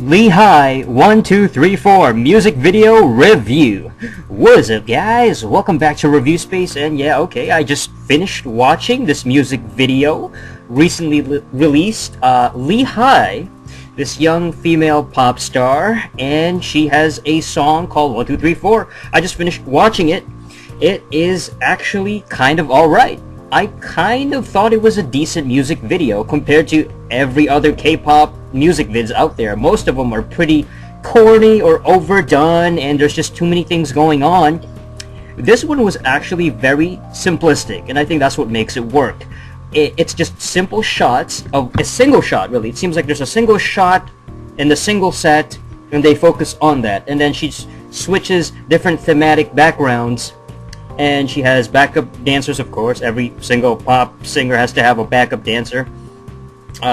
Lee Hi 1234 music video review. What is up, guys? Welcome back to ReviewSpace. And yeah, okay, I just finished watching this music video recently released. Lee Hi, this young female pop star, and she has a song called 1234. I just finished watching it. It is actually kind of alright. I kind of thought it was a decent music video compared to every other K-pop music vids out there. Most of them are pretty corny or overdone, and there's just too many things going on. This one was actually very simplistic, and I think that's what makes it work. It's just simple shots of a single shot, really. It seems like there's a single shot in the single set, and they focus on that. And then she switches different thematic backgrounds, and she has backup dancers, of course. Every single pop singer has to have a backup dancer.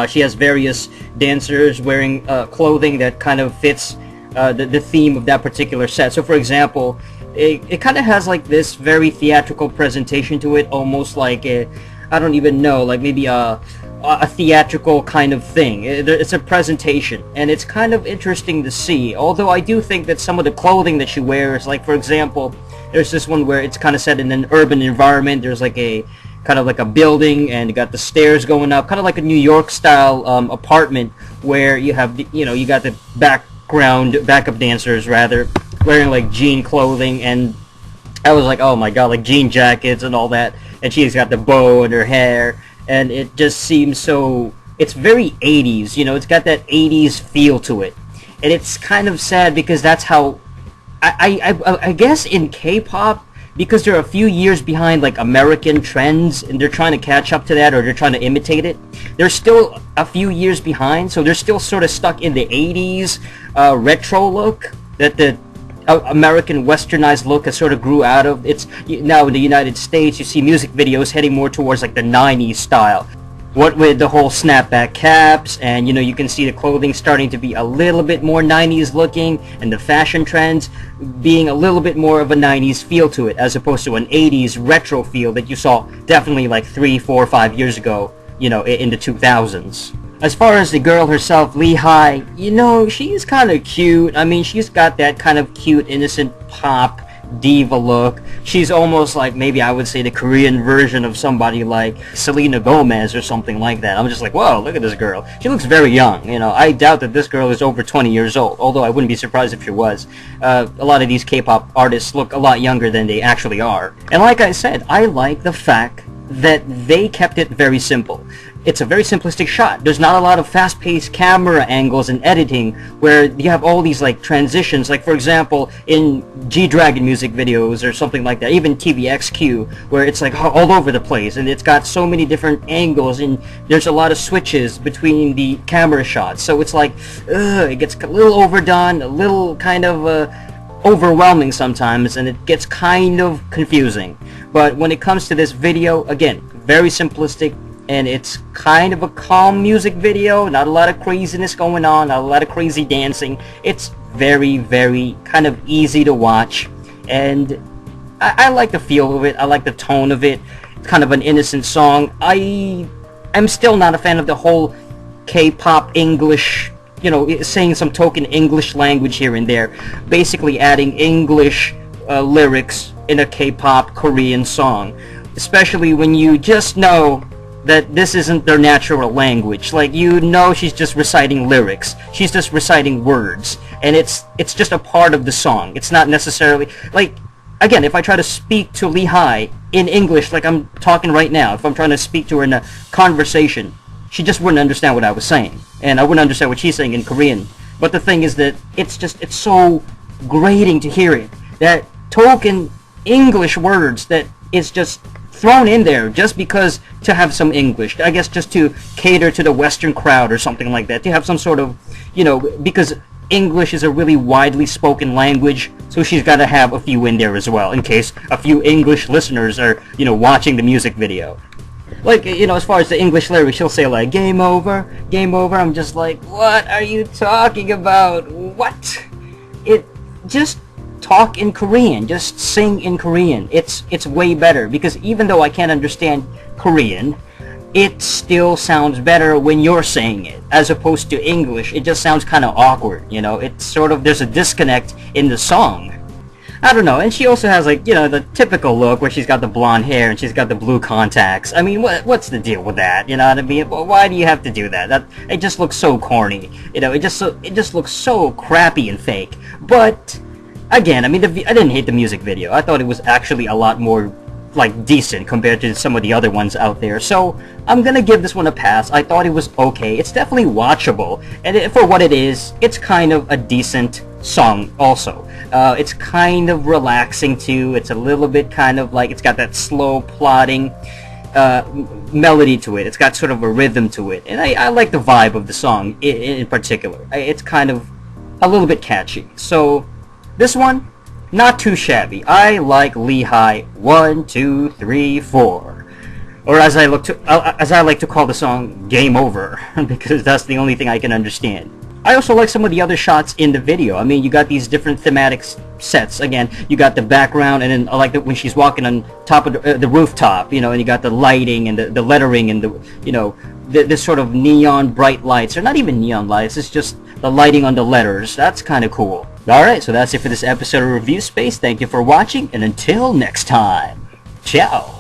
She has various dancers wearing clothing that kind of fits the theme of that particular set. So for example, it kind of has like this very theatrical presentation to it, almost like I don't even know, like maybe a theatrical kind of thing. It's a presentation, and it's kind of interesting to see. Although I do think that some of the clothing that she wears, like for example, there's this one where it's kind of set in an urban environment. There's like a kind of like a building, and you got the stairs going up, kind of like a New York style apartment, where you have you got the backup dancers rather, wearing like jean clothing, and I was like, oh my god, like jean jackets and all that, and she's got the bow in her hair, and it just seems so, it's very 80s, it's got that 80s feel to it, and it's kind of sad because that's how I guess in K-pop, because they're a few years behind like American trends, and they're trying to catch up to that, or they're trying to imitate it, they're still a few years behind, so they're still sort of stuck in the 80s retro look that the American westernized look has sort of grew out of. It's now in the United States, you see music videos heading more towards like the 90s style. What with the whole snapback caps, and you can see the clothing starting to be a little bit more 90s looking, and the fashion trends being a little bit more of a 90s feel to it, as opposed to an 80s retro feel that you saw definitely like 3, 4, 5 years ago, in the 2000s. As far as the girl herself, Lee Hi, she's kind of cute. I mean, she's got that kind of cute, innocent pop diva look. She's almost like, maybe I would say, the Korean version of somebody like Selena Gomez or something like that. I'm just like, whoa, look at this girl. She looks very young. I doubt that this girl is over 20 years old, although I wouldn't be surprised if she was. A lot of these K-pop artists look a lot younger than they actually are. And like I said, I like the fact that they kept it very simple. It's a very simplistic shot. There's not a lot of fast-paced camera angles and editing where you have all these like transitions, like for example in G-Dragon music videos or something like that, even TVXQ, where it's like all over the place, and it's got so many different angles, and there's a lot of switches between the camera shots, so it's like it gets a little overdone, a little kind of overwhelming sometimes, and it gets kind of confusing. But when it comes to this video, again, very simplistic, and it's kind of a calm music video, not a lot of craziness going on, not a lot of crazy dancing. It's very, very kind of easy to watch, and I like the feel of it, I like the tone of it. It's kind of an innocent song. I'm still not a fan of the whole K-pop English, saying some token English language here and there, basically adding English lyrics in a K-pop Korean song, especially when you just know that this isn't their natural language. Like, she's just reciting lyrics, she's just reciting words, and it's just a part of the song. It's not necessarily, like, again, if I try to speak to Lee Hi in English like I'm talking right now, if I'm trying to speak to her in a conversation, she just wouldn't understand what I was saying, and I wouldn't understand what she's saying in Korean. But the thing is that it's so grating to hear it, that token English words that is just thrown in there just because to have some English, I guess, just to cater to the Western crowd or something like that, to have some sort of, because English is a really widely spoken language, so she's got to have a few in there as well, in case a few English listeners are, watching the music video. Like, as far as the English lyrics, she'll say like, game over, game over. I'm just like, what are you talking about? What? Just talk in Korean, just sing in Korean. It's way better, because even though I can't understand Korean, it still sounds better when you're saying it, as opposed to English. It just sounds kind of awkward, you know. It's sort of, there's a disconnect in the song. I don't know. And she also has, like, you know, the typical look where she's got the blonde hair and she's got the blue contacts. I mean, what's the deal with that? You know what I mean? Why do you have to do that? It just looks so corny. You know, it just looks so crappy and fake. But again, I mean, I didn't hate the music video. I thought it was actually a lot more, like, decent compared to some of the other ones out there. So I'm gonna give this one a pass. I thought it was okay. It's definitely watchable, and for what it is, it's kind of a decent song also. It's kind of relaxing too. It's a little bit kind of like, it's got that slow plodding melody to it. It's got sort of a rhythm to it, and I like the vibe of the song in particular. It's kind of a little bit catchy. So this one, not too shabby. I like Lee Hi 1, 2, 3, 4. Or as I like to call the song, Game Over, because that's the only thing I can understand. I also like some of the other shots in the video. I mean, you got these different thematic sets. Again, you got the background, and then I like when she's walking on top of the rooftop, you know, and you got the lighting and the lettering and the, you know, this sort of neon bright lights. Or not even neon lights, it's just the lighting on the letters. That's kind of cool. Alright, so that's it for this episode of Review Space. Thank you for watching, and until next time, ciao!